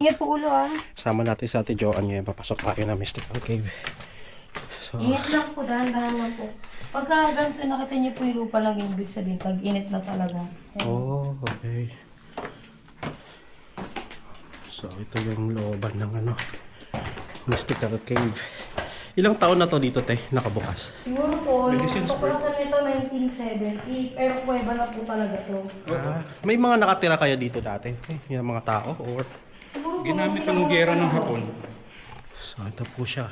Ingat po ulo ah. Sama natin sa Ate Joanne ngayon. Papasok tayo na Mystical Cave. So, Ingat lang po, dahan-dahan lang po. Pagka ganito nakita niyo po yung lupa lang, yung ibig sabihin, tag-init na talaga. oh, okay. So, ito yung looban ng Mystical Cave. Ilang taon na to dito, te? Nakabukas. Siguro po, yung pagkasan nito 1970, pero kuweba na po talaga to. May mga nakatira kaya dito dati? Yung mga tao? Or... Siguro po, Ginamit ko nung gera ng Hapon. So, ito po siya.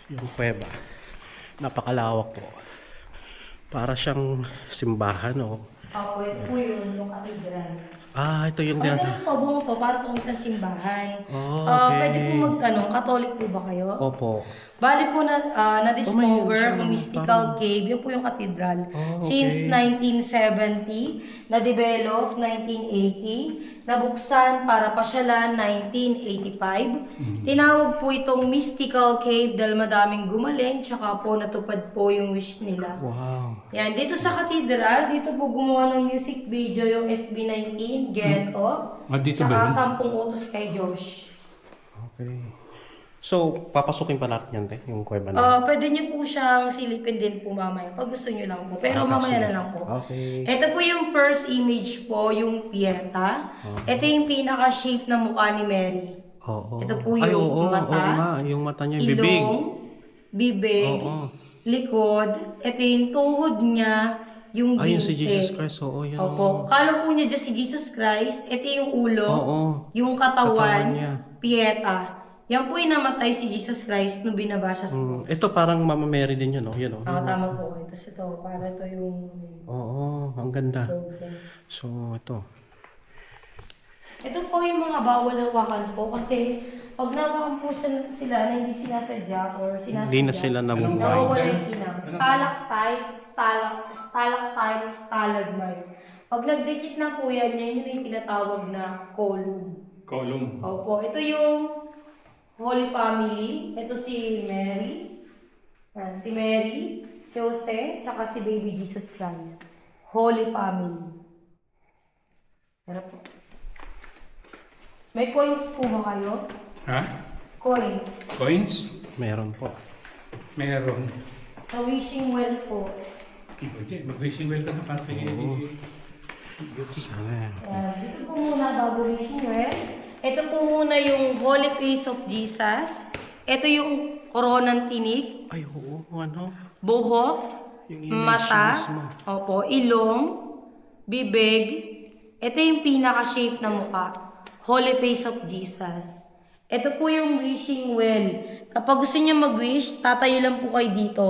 Yung kuweba. Napakalawak po. Para siyang simbahan, o... Ako, ito po yung cathedral. Ito yung Pag ganun po, bumo po, para pong isang simbahan. Okay. Pwede po Catholic po ba kayo? Opo. Bali po na-discover siya, ang Mystical Cave, yun po yung cathedral. Okay. Since 1970, na-develop 1980, nabuksan para pasyalan 1985. Tinawag po itong Mystical Cave dahil madaming gumaling, tsaka po natupad po yung wish nila. Wow. Yan, dito sa cathedral, dito po gumawa ng music video yung SB19, Get Up, Dito ba tsaka yun? 10 utos kay Josh. Okay. So, papasukin pa natin yan, te? Yung kuweba na. Pwede niyo po siyang silipin din po mamaya pag gusto niyo lang po. Pero mamaya sige. na lang po. Okay. Ito po yung first image po, yung Pieta. Ito yung pinaka-shape na mukha ni Mary. Oo. Ito po yung Ay, oo, mata, oo nga. Yung mata niya, yung bibig. ilong, bibig, Oo. likod. Ito yung tuhod niya, yung Ay, yung si binte. Jesus Christ. Oo, yan. Opo. Kala po niya dyan si Jesus Christ. Ito yung ulo, Oo. yung Katawan katawan, niya. Pieta. Yan po yung namatay si Jesus Christ nung binaba siya sa cross. Ito parang Mama Mary din yan, no? Yan, no? Tama po. Tapos ito, para ito yung... Oo, ang ganda. Okay. So, ito. Ito po yung mga bawal hawakan po kasi pag nawakan po sila na hindi sinasadya or sinasadya, Hindi na sila nabubuhay. nawawala yung kinang. Stalactite, stalagmite. Pag nagdikit na po yan, yan yung tinatawag na column. Kolong. Opo, ito yung Holy Family. Ito si Mary. Yan, si Mary, si Jose, tsaka si Baby Jesus Christ. Holy Family. Pero po. May coins po ba kayo? Ha? Coins. Coins? Meron po. Meron. Sa wishing well po. Okay, mag-wishing well ka na pati. Sana. Dito po muna bago wishing well. Ito po muna yung Holy Face of Jesus. Ito yung koronang tinik. Ay, oo, ano? Buhok, Yung image mata, mismo. opo, ilong, bibig. Ito yung pinaka-shape na mukha. Holy Face of Jesus. Ito po yung wishing well. Kapag gusto niyo mag-wish, tatayo lang po kayo dito.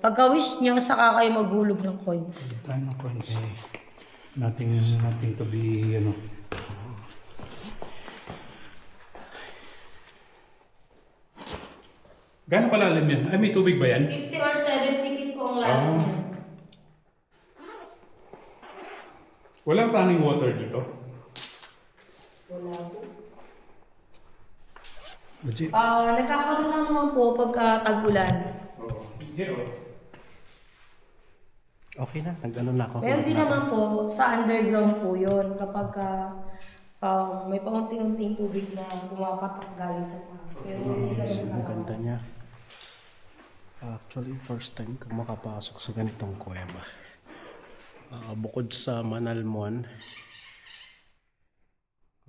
Pagka-wish niyo, saka kayo maghulog ng coins. Tayo ng coins. Nothing to be, Gano'ng kalalim yan? Ay, may tubig ba yan? 50 or 70 feet po ang lalim niya. Walang running water dito? Wala po. Legit? Nagkakaroon lang naman po pagka tag-ulan. Oo. Here, Okay na, nag-ano na ako. Meron din naman po sa underground po yun kapag may paunti-unting tubig na pumapatak galing sa taas. Pero hindi ka So, naman ang ganda niya. Actually, first time ko makapasok sa ganitong kuweba. Bukod sa Manalmon,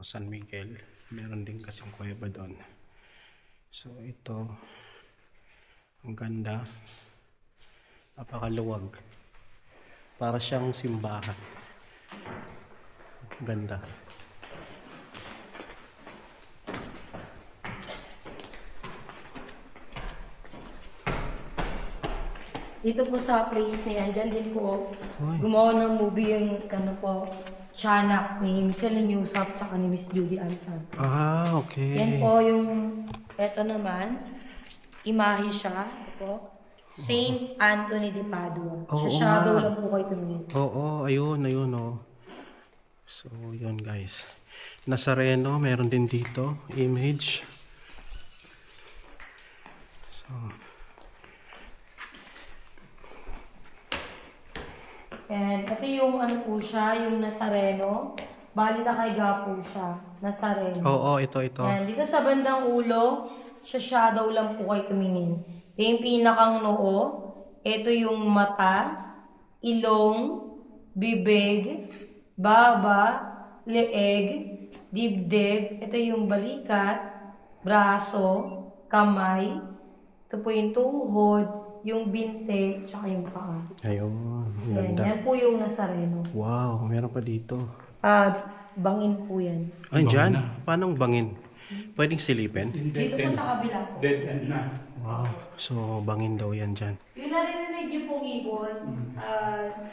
San Miguel, meron din kasing kuweba doon. So, ito, ang ganda. Napakaluwag. Para siyang simbahan. Ang ganda. Dito po sa place na yan, dyan din po gumawa ng movie yung Tiyanak ni Miss Ellen Yusuf tsaka ni Miss Judy Ann Santos. Okay. Yan po yung, eto naman, imahe siya. Ito po. Saint Anthony de Padua. Oo Sa shadow nga. lang po kayo tumingin. Oo, ayun, oh. So, yun guys. Nazareno, meron din dito, image. So, And ito yung ano po siya, yung Nazareno. Bali nakahiga po siya. Nasa red. Oo, ito. Yan, dito sa bandang ulo, sa shadow lang po kayo tumingin. Ito yung pinakang noo. Ito yung mata, ilong, bibig, baba, leeg, dibdib. Ito yung balikat, braso, kamay. Ito po yung tuhod, yung binte, tsaka yung paa. Ayun, ang Yan, ganda. yan po yung Nazareno. Wow, meron pa dito. Bangin po yan. Ay, dyan? Paano bangin? Pwedeng silipin? Dito po sa kabila po. Dead end na. Wow, so bangin daw yan dyan. Yung narinig niyo pong ibon,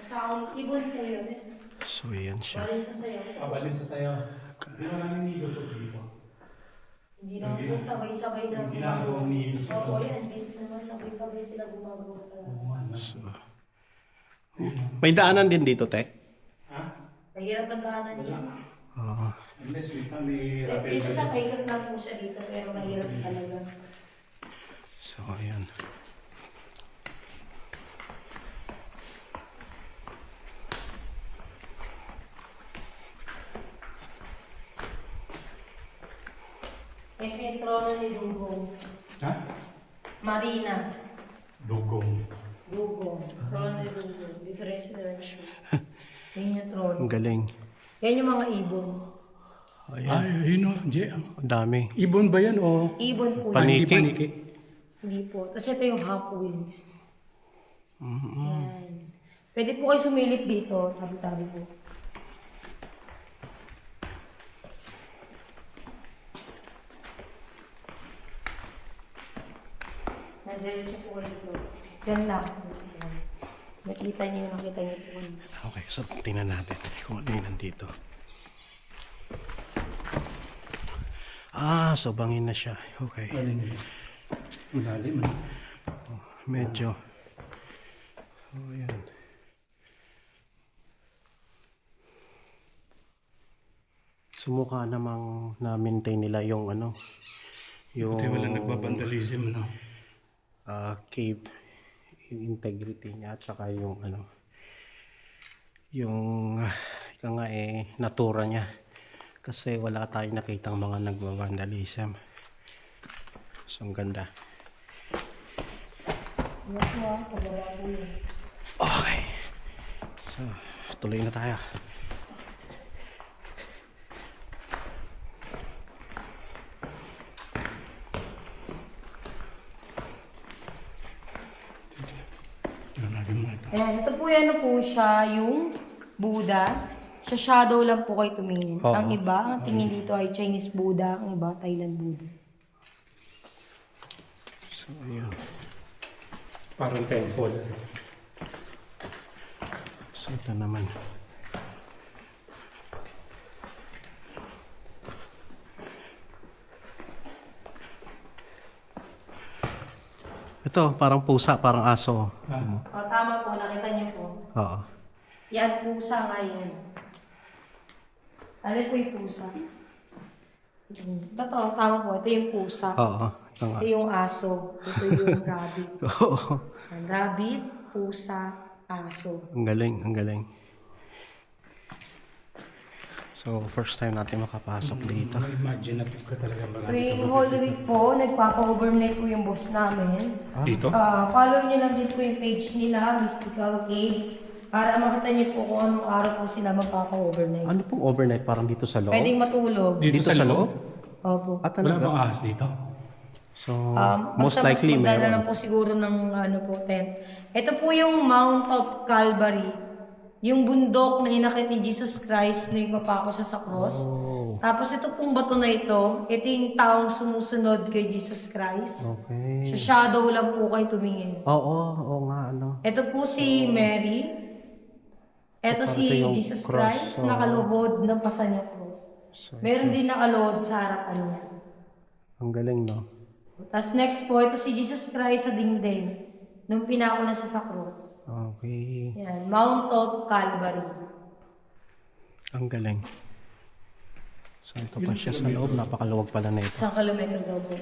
sound, ibon po yun. So, yan siya. Bali sa sayo. Pabalin sa sayo. Hindi mo namin nilos o dito. Hindi naman po sabay-sabay na Ginagawa ni Ilos ito. Oo, yan. Hindi naman sabay-sabay sila gumagawa. So, may daanan din dito, Tek? Ha? Mahirap ang daanan niya. Oo. Unless may rappel Dito ka sa kaikot lang po siya dito, pero mahirap talaga. So, ayan. Ito yung trono ni Dugong. Ha? Marina. Dugong. Dugong. Trono ni Dugong. Differentiation. Yan yung trono. Ang galing. Yan yung mga ibon. Ayan. Ay, yun o. Ang dami. Ibon ba yan o? Ibon po Paniki. yan. Paniki. Hindi po. Tapos ito yung half wings. Yan. Pwede po kayo sumilip dito. Tabi-tabi po. Nandiyan po kayo dito. Diyan lang. Nakita niyo yung nakita niyo po. Okay, so tingnan natin kung ano yung nandito. Ah, so bangin na siya. Okay. Alin yun? Malalim. Medyo. So, ayan. Sumukha namang na-maintain nila yung ano, yung Buti wala nagbabandalism, no? cave, yung integrity niya at saka yung ano, yung ika nga natura niya. Kasi wala tayong nakitang mga nagbabandalism. So, ang ganda. Okay. So, tuloy na tayo. Tignan natin mo ito. Ayan, ito po yan po siya, yung Buddha. Sa shadow lang po kayo tumingin. Oo. Ang iba, ang tingin dito ay Chinese Buddha. Ang iba, Thailand Buddha. So, ayun. Parang temple. So, ito naman. Ito, parang pusa, parang aso. O, tama po, nakita niyo po. Oo. Yan, pusa nga yan. Ano po yung pusa? Totoo, tama po. Ito yung pusa. Oo. Ito nga. Ito yung aso. Ito yung rabbit. Oo. Yan, rabbit, pusa, aso. Ang galing, ang galing. So, first time natin makapasok dito. Imaginative ka talaga marami. Tuwing Holy Week po, nagpapa-overnight po yung boss namin. Dito? Follow niyo lang din po yung page nila, Mystical Cave, para makita niyo po kung anong araw po sila magpapa-overnight. Ano pong overnight? Parang dito sa loob? Pwedeng matulog. Dito sa loob? Opo. Ah, Wala talaga? bang ahas dito? So, most Basta likely mas magdala lang meron. po siguro ng ano po, tent. Ito po yung Mount of Calvary. Yung bundok na inakit ni Jesus Christ na ipapako siya sa cross. Oh. Tapos ito pong bato na ito yung taong sumusunod kay Jesus Christ. Okay. Sa shadow lang po kayo tumingin. Oo, oo nga, ano. Ito po si Mary. Ito Ito si yung Jesus cross, Christ, oo. nakaluhod ng pasa niya cross. So, Meron din nakaluhod sa harapan niya. ang galing, no? Tapos next po, ito si Jesus Christ sa dingding. Nung pinako na siya sa cross. Okay. Yan, Mount of Calvary. Ang galing. So, ito pa siya sa loob. Napakaluwag pala na ito. Isang kilometro daw po.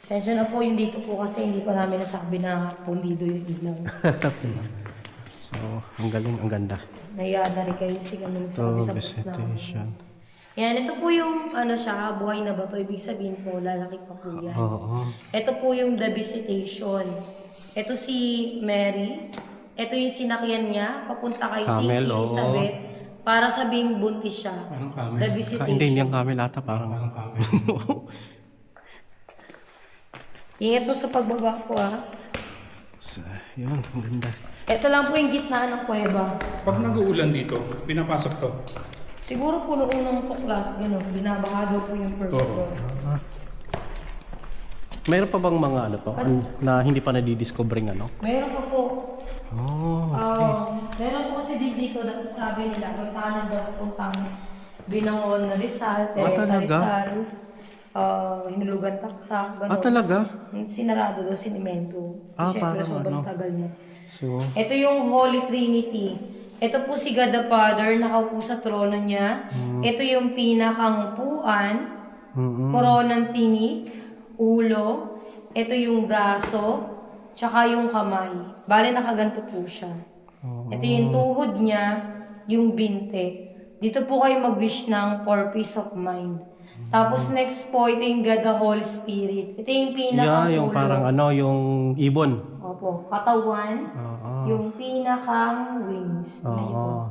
Sensya na po, yung dito po kasi hindi pa namin nasabi na pundido yung ilaw. So, So, ang galing, ang ganda. Naiya na rin kayo si ganun So, sabi sa post na. visitation. Yan, ito po yung ano siya, buhay na bato. Ibig sabihin po, lalaki pa po yan. Oo. Ito po yung The Visitation. Ito si Mary. Ito yung sinakyan niya, papunta kay Camel, St. oo. Elizabeth. Para sabing buntis siya. Parang camel. The Hindi, Visitation. hindi ang camel ata, parang... Ingat po sa pagbaba po So, yun, ang ganda. Ito lang po yung gitna ng kuweba. Pag nag-uulan dito, pinapasok to. Siguro po noong unang tuklas, gano'n, binabaha daw po yung first Oo. floor. Mayroon pa bang mga ano to, na hindi pa nadidiscovering ano? Meron pa po. Oh, Meron po kasi dito, sabi nila, puntahan daw puntang Binangon na Rizal, Teresa talaga? Rizal, Hinulugan Taktak, gano'n. talaga? Sinarado daw, sinimento. Siyempre, parang sobrang ano. tagal na. so, Ito yung Holy Trinity. Ito po si God the Father, nakaupo sa trono niya. Ito yung pinakang upuan, koronang tinik, ulo, ito yung braso, tsaka yung kamay. Bale, nakaganto po siya. Ito yung tuhod niya, yung binte. Dito po kayo mag-wish ng for peace of mind. Tapos next po, ito yung God the Holy Spirit. Ito yung pinakang yung ulo. parang ano, yung ibon. Opo, katawan, yung pinakang wings na ibon. Oo.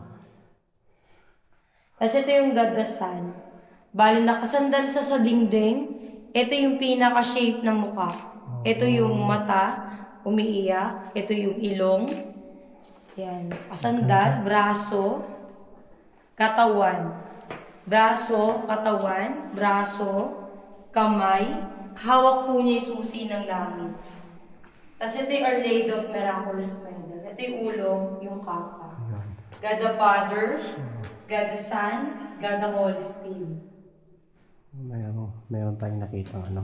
Tapos ito yung God the Son. Bali, nakasandal sa dingding. Ito yung pinaka-shape ng mukha. Ito yung mata, umiiyak. Ito yung ilong. Yan. Kasandal, braso, katawan. Braso, katawan, braso, kamay. Hawak po niya yung susi ng langit. Tapos ito yung Our Lady of Miraculous Medal. Ito yung ulo, yung kapa. God the Father, God the Son, God the Holy Spirit. Meron tayong nakita ano.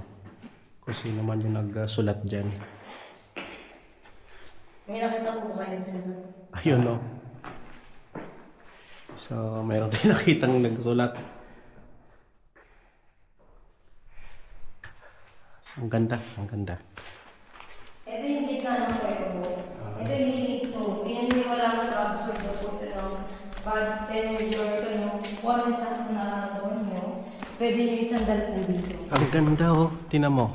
Kung sino man yung nagsulat dyan. May nakita ko kayo nagsagot. Ayun no. So, meron tayong nakitang nagsulat. So, ang ganda, ang ganda. Ito yung gitna ng kwebo. Ito yung healing stone. Yan yung wala kang absorb na po ito ng bad energy or ito yung kung sa nararamdaman nyo. Pwede nyo isandal po dito. Ang ganda oh, tinan mo.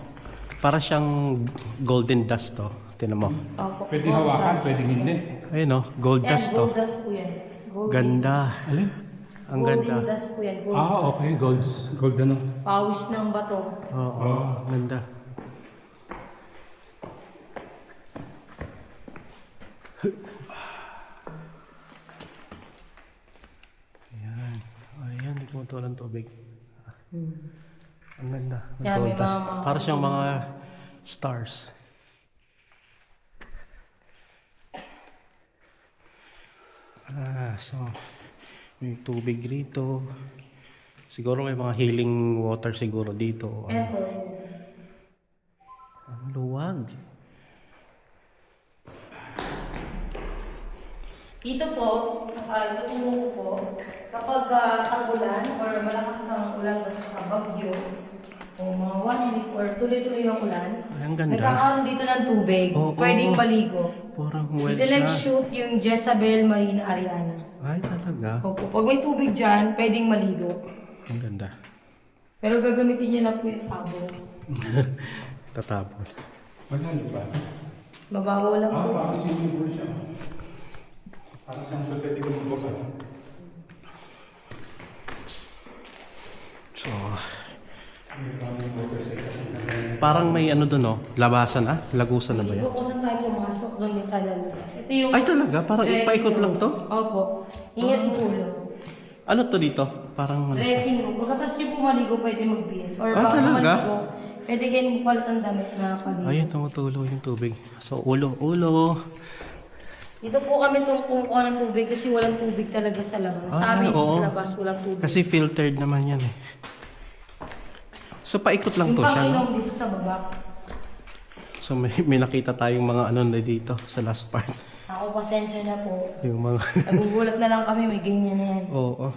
Para siyang golden dust to. Tinan mo. Opo. Pwede Gold hawakan, dust. pwede hindi. Ayun oh, gold Yan, dust to. gold dust po yan. Golden Ganda. Alin? Ang golden ganda. dust po yan. Gold Ah, dust. okay. Gold ano. Pawis ng bato. Oo, ganda. Ayan. Ayan, di tumutulo ng tubig. Ang ganda. Ang Yan, may gold dust. mga- Para siyang mga stars. So, may tubig rito. Siguro may mga healing water siguro dito. Ayan po. Ang luwag. Dito po, kasali ito po, kapag tag-ulan or malakas ang ulan o sa bagyo, o mga 1 week or tuloy-tuloy ang ulan, Ay, ang ganda. nagkakaroon dito ng tubig, Oo. pwedeng maligo. Parang well Dito siya. nag-shoot yung Jezabel Marina Ariana. Ay, talaga. Opo, pag may tubig dyan, pwedeng maligo. Ang ganda. Pero gagamitin niyo lang po yung tabo. Tatapos. Wala ba? Mababaw lang po. Parang sinibol siya. Parang siyang pwede ko mabukas. So, parang may ano doon, no? Labasan, lagusan na ba yan? Dito kung saan tayo pumasok, doon yung talalabas. Ito yung... Ay, talaga? Parang dressing ipaikot room. lang to? Opo. Ingat mo ulo. Ano to dito? Parang ano? Dressing room. Pagkatas niyo pumaligo, pwede mag-BS. Or Ah, bago talaga? maligo, pwede kayo magpalit ng damit na paligo. Ayun, tumutulo yung tubig. So, ulo. Dito po kami kumukuha ng tubig kasi walang tubig talaga sa labas. Sa amin, oo. sa labas, walang tubig. Kasi filtered naman yan eh. So, paikot lang yung to siya, pang-inom no? dito sa baba. So, may nakita tayong mga ano na dito sa last part. Ako, pasensya na po. Yung mga... Nagugulat na lang kami, may ganyan na yan. Oo.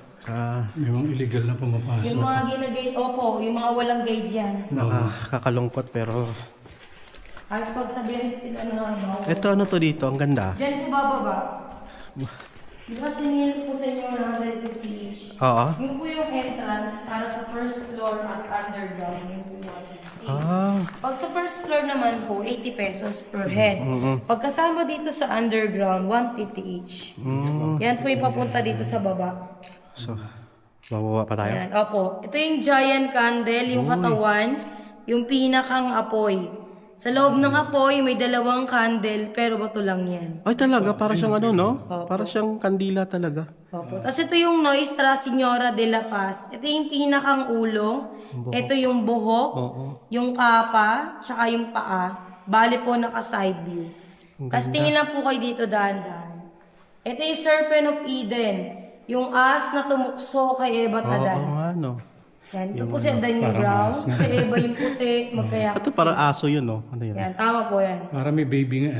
May mga illegal na pumapasok. Yung mga ginagate, opo, yung mga walang guide yan. Nakakalungkot pero... Kahit pag sabihin sila na bawal. Ito ano to dito? Ang ganda. Diyan po bababa. Di ba sinil po sa inyo 150 each? Oo. Yung po yung entrance para sa first floor at underground. Yung po yung 150. Ah. Pag sa first floor naman po, 80 pesos per head. Pagkasama dito sa underground, 150 each. Yan po yung papunta dito sa baba. So, bababa pa tayo? Yan, opo. Ito yung giant candle, yung katawan, yung pinakang apoy. Sa loob ng apoy, may 2 candle, pero bato lang yan. Ay talaga, para siyang ano, no? Para siyang kandila talaga. Opo. Tapos ito yung Nuestra Señora de la Paz. Ito yung pinakang ulo. Ito yung buhok, yung kapa, tsaka yung paa. Bali po naka-side view. Tapos tingin lang po kayo dito dahan-dahan. Ito yung Serpent of Eden. Yung as na tumukso kay Eva at Oo Adan. nga, no? Yan. Ito po si Adan yung brown. Si Eva yung puti. Magkaya. Ito para aso yun, no? Ano yun? Yan, tama po yan. Para may baby nga.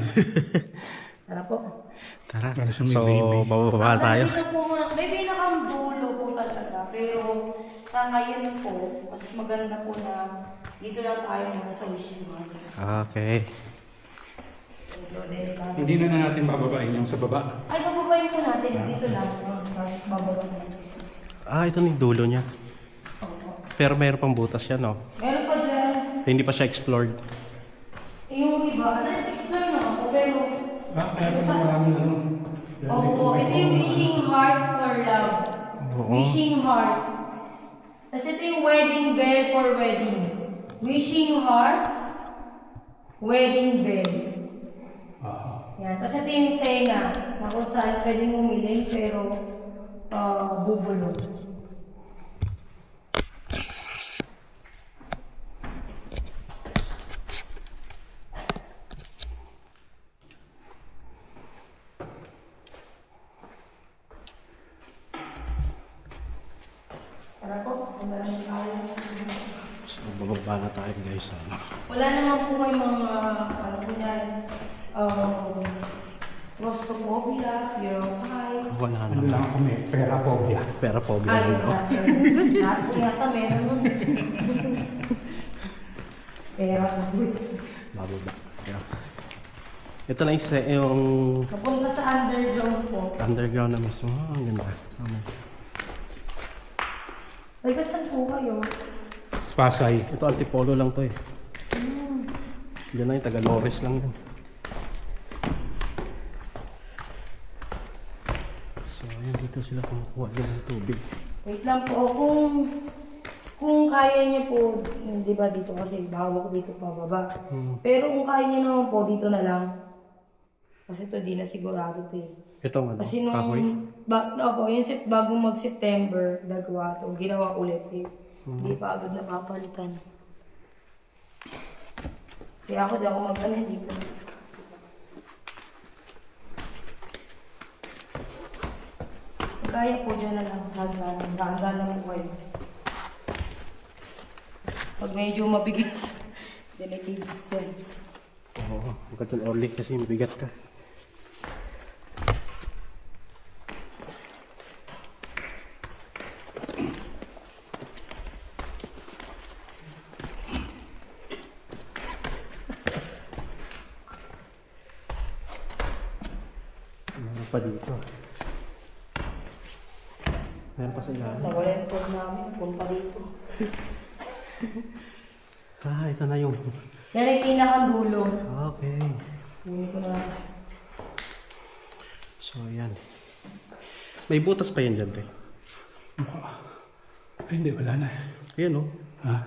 Tara po. Tara. Para siyang may So, baby. bababa tayo. Dito po muna, may pinakang dulo po talaga. Pero sa ngayon po, mas maganda po na dito lang tayo muna sa wishing well. Okay. Medyo delikado. Hindi na natin bababain yung sa baba. Ay, bababayin po natin. Dito lang. Bababa natin. Ah, ito na yung dulo niya. Pero mayroon pang butas yan, no? Meron pa dyan. Hindi pa siya explored. Yung iba, na-explore na ako. Pero, Kaya pa maraming ano. oo, ito yung wishing heart for love. Wishing heart. Tapos ito yung wedding bell for wedding. Wishing heart, wedding bell. Yan. Tapos ito yung tenga na kung saan pwedeng umili pero bubulong. Tara po, wala naman tayo. So, bababa na tayo, guys. Ano? Wala naman po may mga, ano po yan, claustrophobia, fear of heights. Wala Ano na. lang kami, pera phobia. Pero phobia Ay, yun, no? lahat po yata meron nun. Pera po. Bababa. Yeah. Ito na yung Napunta sa underground po. underground na mismo. Ah, ang ganda. Ay, saan po kayo? Pasay. Ito Antipolo lang to eh. Diyan na yung taga-Lores lang din. So, ayan dito sila kumukuha din ng tubig. Wait lang po, kung kaya niyo po, di ba dito kasi bawak dito pababa. Pero kung kaya niyo naman po, dito na lang. Kasi ito di na sigurado ito eh. Ito nga, Kasi kahoy. opo, yung bagong mag-September, nagawa to, ginawa ulit eh. Hindi pa agad napapalitan. Kaya ako di ako mag-ano dito. Kaya po dyan na lang, hanggang lang po kayo. Pag medyo mabigat, delegates dyan. Oo, huwag ka dyan orlik kasi mabigat ka. Meron pa dito. Meron pa sa ilalim. Nawala yung phone namin, punta dito. Ah, ito na yung... Yan ay pinakadulo. Okay. Hindi ko na. So, ayan. May butas pa yan dyan, te. Ay, hindi, wala na. Ayan, oh. Ha?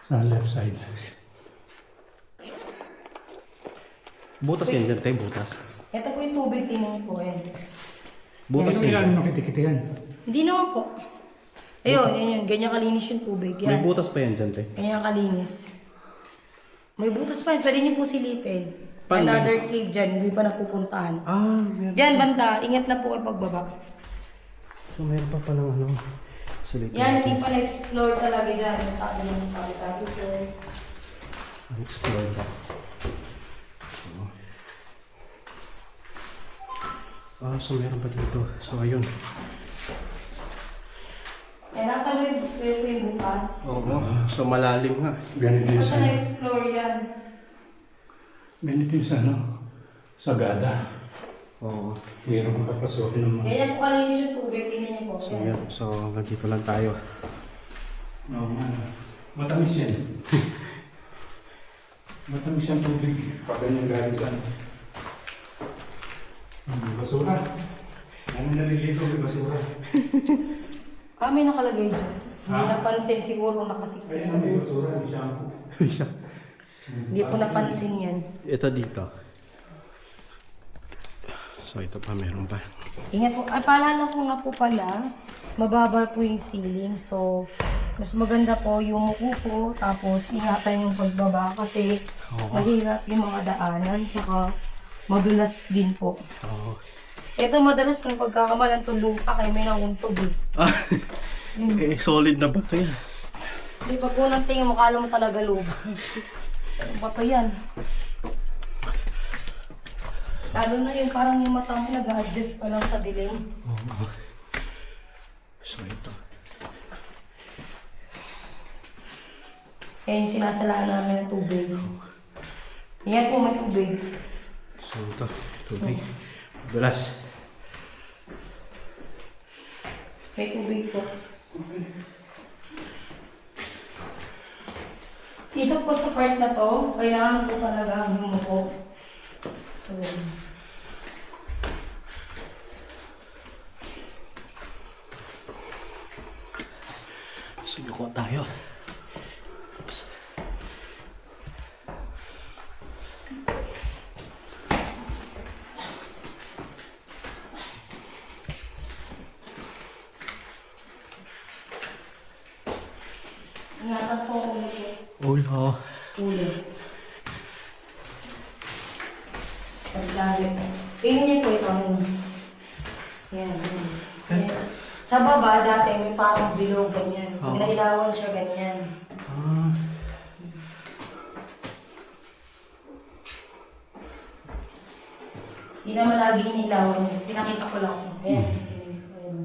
Sa left side. Butas yan dyan, te. Butas. Ito po yung tubig, tingnan niyo po yan. Butas Ano yan yan? dyan. Nakiti-kiti yan. Hindi naman po. Ayun, yan yun. Ganyan kalinis yung tubig. May Yan. butas pa yan dyan, te. Ganyan kalinis. May butas pa yun. Pwede niyo po silipin. Paano? Another cave dyan. Hindi pa napupuntahan. Ah, meron. Dyan, banda. Ingat na po kayo pagbaba. So, meron pa palang ano. Silipin Yan, natin. hindi pa na-explore talaga dyan. Yung tabi ng tabi ko. Explore ba? Ah, so meron pa dito. So, ayun. Eh, nakatabi yung bukas. Oo. So, malalim nga. Ganito yung Basta sa... na-explore yan. Ganito yung sa ano? Sagada. Oo. Meron kang papasokin ng mga... Ganyan po kalinis yung tubig, tingnan niyo po. So, yan. So, hanggang dito lang tayo. Oo, matamis yan. Matamis yan tubig. Pag ganyan galing sa... basura. Ano naliligo may basura? May nakalagay dyan. Hindi Ha? napansin siguro nakasiksik sa May buhok. basura, may shampoo. Hindi po napansin yan. Ito dito. So, ito pa meron pa. Ingat po. Ay, paalala ko nga po pala, mababa po yung ceiling. So, mas maganda po yung muko po. Tapos, ingatan yung pagbaba kasi mahirap yung mga daanan. Tsaka, madulas din po. Oo. Ito madalas ng pagkakamalan itong lupa kaya may nanguntog eh. Eh, solid na ba ito yan? Di ba po nang tingin mo, kala mo talaga lupa. Ano ba ito yan? Lalo na yung parang yung mata mo nag-adjust pa lang sa dilim. Oo. So, ito. Kaya yung sinasalaan namin ng tubig. Yan po may tubig. So, ito. Tubig. Bilas. May tubig po. Dito po sa part na to, kailangan po talaga ang humuko. So, Suyuko tayo. ingatan po ako nito. Ulo. Ulo. Paglalim. Tingnan niyo po ito. Yan. Yan. Sa baba, dati may parang bilog ganyan. Pag Oo. nailawan siya ganyan. Ah. Hindi naman lagi inilawan. Pinakita ko lang. Ayan. Ayan.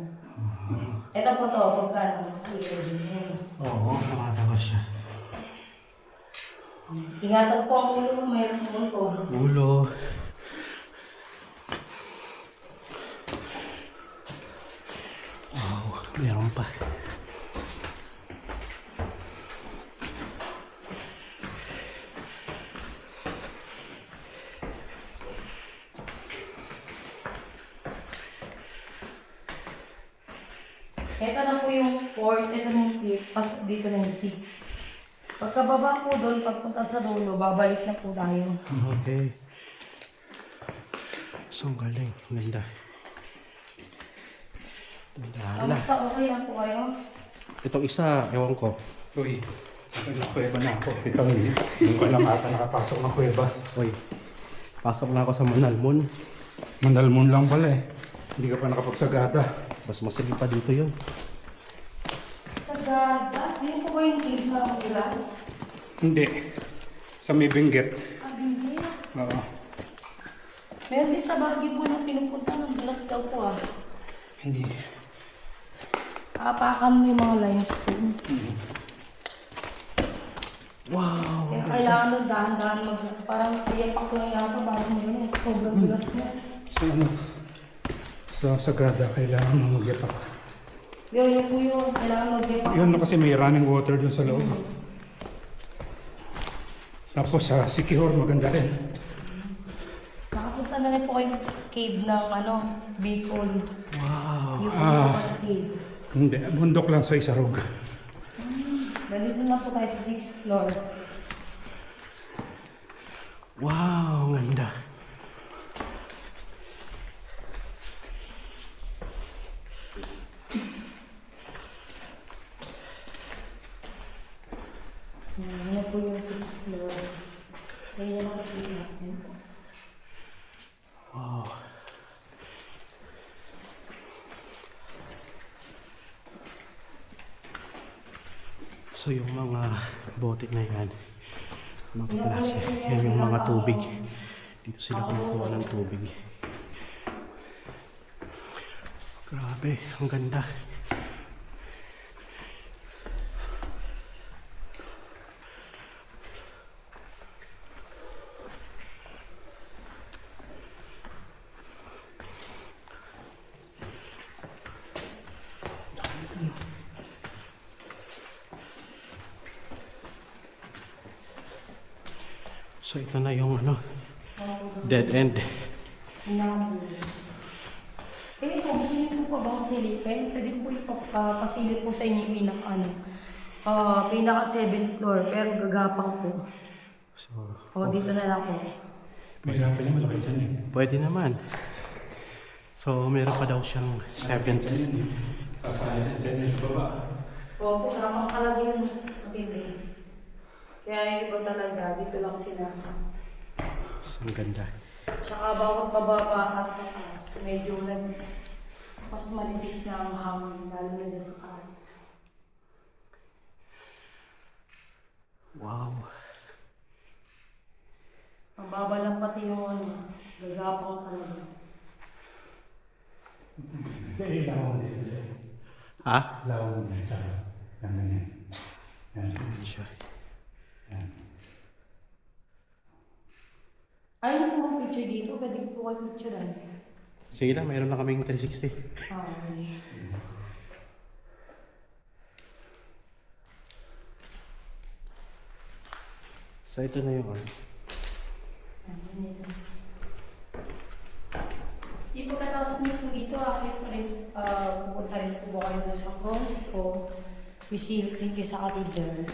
Ito po to, pagkano. Ayan. Oo, nakatawa siya. Ingatan po ang ulo, mayroon po ito. Ulo. Wow, meron pa. Ito na po yung 4, ito na yung 5, dito na yung 6. Pagkababa po doon, pagpunta sa dulo, babalik na po tayo. Okay. So, ang galing. Ganda. Ganda. Hala. Kamusta? Okay lang po kayo? Itong isa, ewan ko. Uy, nakuweba na ako. Ikaw hindi. Hindi ko lang ata nakapasok ng kuweba. Uy, pasok na ako sa Manalmon. Mandalmon lang pala eh. Hindi ka pa nakapagsagada. Mas masigil pa dito yun. Sa gada, yun po ba yung cave na ulas? Hindi. Sa may Benguet. Hindi. Oo. Meron din sa Baguio po na pinupunta ng glass daw po ah. Hindi. Apakan mo yung mga limestone. Wow! Kaya kailangan doon dahan-dahan parang iyapak lang yata bago mo yun. Sobrang bigas na. So ano? Sa sagada, kailangan mo magyapak. Yun po yun. Kailangan mag-iyapak. Yun na kasi may running water dun sa loob. Tapos sa Sikihor, maganda rin. Nakapunta na rin po kayo sa cave ng Bicol. Wow! Yung cave. Hindi, bundok lang sa Isarog. Nandito na po tayo sa 6th floor. Wow! Ang ganda. Yan na po yung 6th floor. Kaya yan ang cave natin. Wow! So yung mga bote na yan, mga klase, yan yung mga tubig. Dito sila kumukuha ng tubig. Grabe, ang ganda. So ito na yung ano, dead end. Kaya po, gusto niyo po ba bang silipin? Pwede ko po ipapasilip po sa inyo yung pinaka 7th floor, pero gagapang po. So, O, dito na lang po. Mahirap pala malaki dyan eh. pwede naman. So meron pa daw siyang 7th. Dyan yan eh. Kasayan dyan yan sa baba. Opo, naman talaga yung mas matindi. Kaya yung iba talaga, dito lang sila. So, ang ganda. Tsaka bawat bababa at taas, medyo mas manipis na ang hangin, lalo na dyan sa taas. Wow. Ang baba lang pati yung gagapang talaga. Kaya ilaw mo dito. Ha? Ilaw mo dito. Yan ganyan. Yan. Saan siya? Yan. Ayaw po ang picture dito, pwede po kayo picturean. Sige lang, mayroon na kaming 360. Okay. So ito na yung ano. Yung pagkatapos niyo po dito, akit pa rin, pupunta rin po ba kayo sa cross o sisilipin kayo sa cathedral.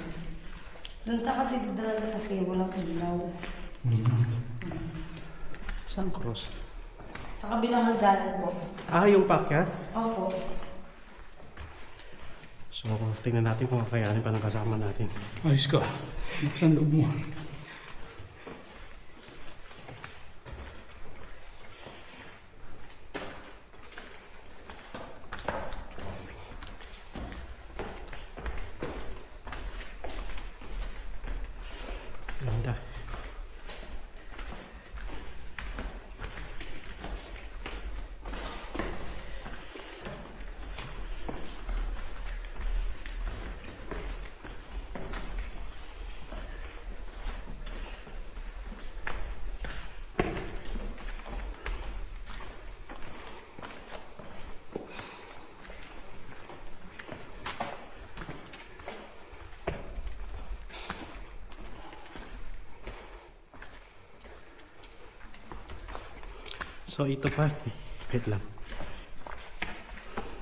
Doon sa cathedral kasi walang ilaw. Saan cross? Sa kabilang hagdanan po. Ah, yung pakyat? Opo. So, tingnan natin kung kakayanin pa ng kasama natin. Ayos ka. Saan loob mo? Ganda. So, ito pa. Wait lang.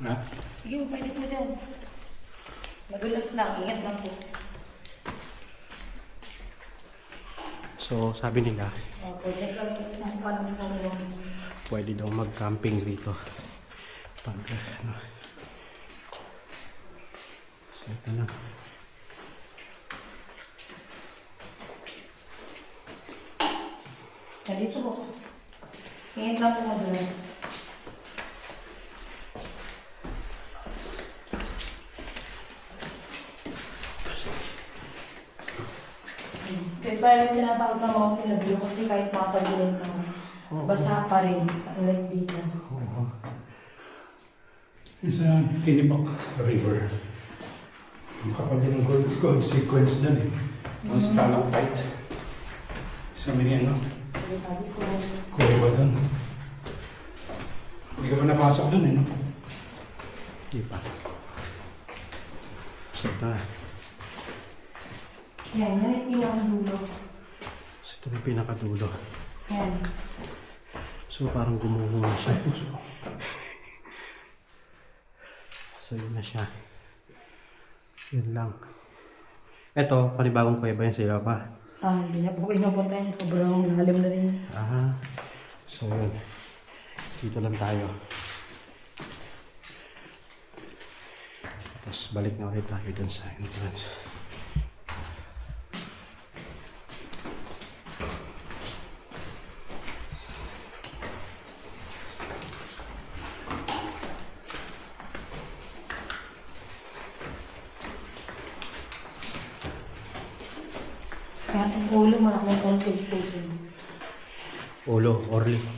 Ha? Sige, pwede po dyan. Madulas lang, ingat lang po. So, sabi nila, Pwede lang ng panong yung pwede daw mag-camping dito. Pag, ano. So, ito na. dito po. Ingat lang po madulas. Kaya ba yung tinatawag ng mga pinabilo kasi kahit mapagilid na basa pa rin. Like dito. Oo. Isa Tinibok River. Ang kapal din ng gold sequence dyan eh. Ang stalactite. Sa may ano, Sabi ko, kuweba dun. Hindi ka ba napasok dun eh, no? Di pa. So, ito na. yan, yan yung dulo. So, ito na pinakadulo. Yan. So, parang gumuho na siya. So, yun na siya. Yun lang. Ito, panibagong kuweba yan sila pa. Hindi na po pinupunta yun. Sobrang lalim na rin. Ah, so yun. Dito lang tayo. Tapos balik na ulit tayo dun sa entrance. Kaya ang ulo, malaking konti po. Ulo, Orly.